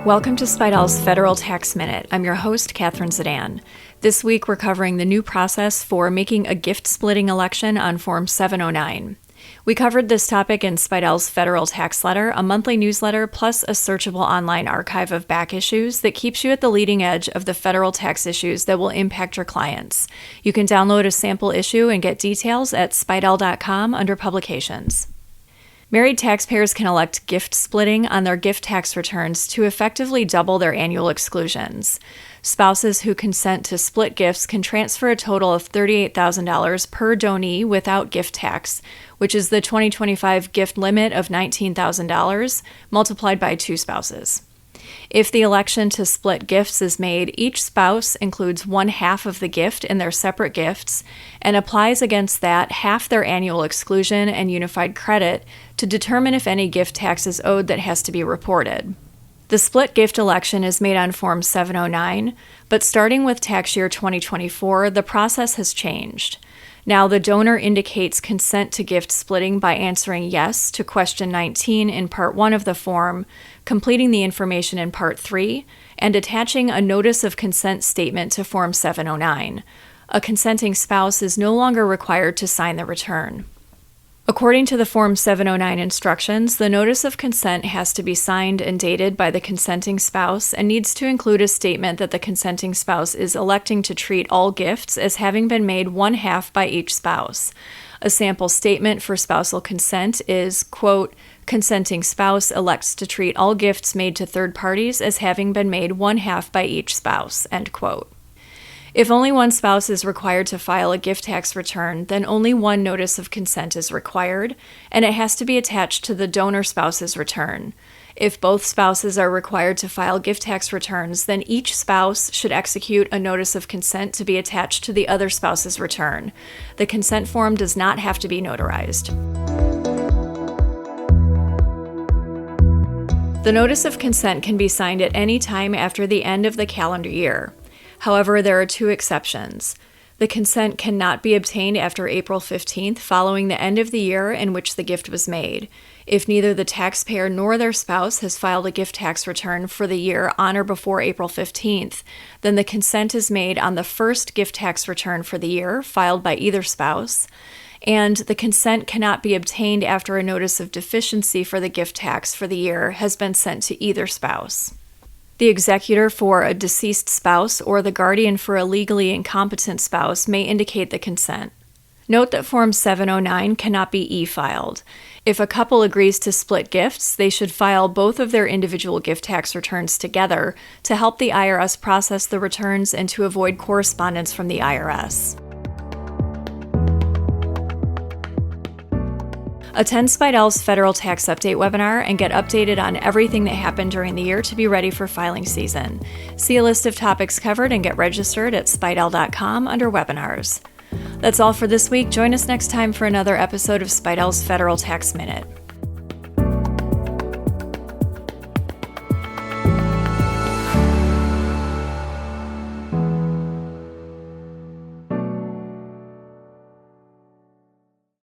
Welcome to Spidell's Federal Tax Minute. I'm your host, Catherine Zidane. This week, we're covering the new process for making a gift-splitting election on Form 709. We covered this topic in Spidell's Federal Tax Letter, a monthly newsletter, plus a searchable online archive of back issues that keeps you at the leading edge of the federal tax issues that will impact your clients. You can download a sample issue and get details at spidell.com under Publications. Married taxpayers can elect gift splitting on their gift tax returns to effectively double their annual exclusions. Spouses who consent to split gifts can transfer a total of $38,000 per donee without gift tax, which is the 2025 gift limit of $19,000 multiplied by two spouses. If the election to split gifts is made, each spouse includes one half of the gift in their separate gifts and applies against that half their annual exclusion and unified credit to determine if any gift tax is owed that has to be reported. The split gift election is made on Form 709, but starting with tax year 2024, the process has changed. Now, the donor indicates consent to gift splitting by answering yes to question 19 in Part 1 of the form, completing the information in Part 3, and attaching a Notice of Consent statement to Form 709. A consenting spouse is no longer required to sign the return. According to the Form 709 instructions, the Notice of Consent has to be signed and dated by the consenting spouse and needs to include a statement that the consenting spouse is electing to treat all gifts as having been made one half by each spouse. A sample statement for spousal consent is, quote, "Consenting spouse elects to treat all gifts made to third parties as having been made one half by each spouse," end quote. If only one spouse is required to file a gift tax return, then only one notice of consent is required, and it has to be attached to the donor spouse's return. If both spouses are required to file gift tax returns, then each spouse should execute a notice of consent to be attached to the other spouse's return. The consent form does not have to be notarized. The notice of consent can be signed at any time after the end of the calendar year. However, there are two exceptions. The consent cannot be obtained after April 15th, following the end of the year in which the gift was made. If neither the taxpayer nor their spouse has filed a gift tax return for the year on or before April 15th, then the consent is made on the first gift tax return for the year filed by either spouse, and the consent cannot be obtained after a notice of deficiency for the gift tax for the year has been sent to either spouse. The executor for a deceased spouse or the guardian for a legally incompetent spouse may indicate the consent. Note that Form 709 cannot be e-filed. If a couple agrees to split gifts, they should file both of their individual gift tax returns together to help the IRS process the returns and to avoid correspondence from the IRS. Attend Spidell's Federal Tax Update webinar and get updated on everything that happened during the year to be ready for filing season. See a list of topics covered and get registered at spidell.com under webinars. That's all for this week. Join us next time for another episode of Spidell's Federal Tax Minute.